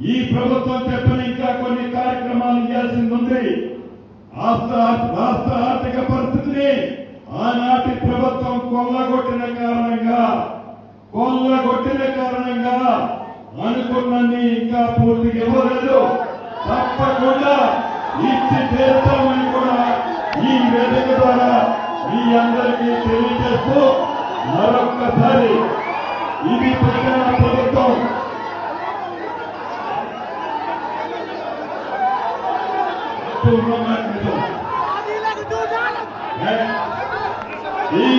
ఈ ప్రభుత్వం చెప్పిన ఇంకా కొన్ని కార్యక్రమాలు చేయాల్సింది ఉంది. రాష్ట్ర ఆర్థిక పరిస్థితిని ఆనాటి ప్రభుత్వం కొల్లగొట్టిన కారణంగా అనుకున్నది ఇంకా పూర్తిగా ఇవ్వలేదు. తప్పకుండా ఇచ్చి తీరుతామని కూడా ఈ వేదిక ద్వారా మీ అందరికీ తెలియజేస్తూ మరొక్కసారి ఇది ప్రజల ప్రభుత్వం. ఈ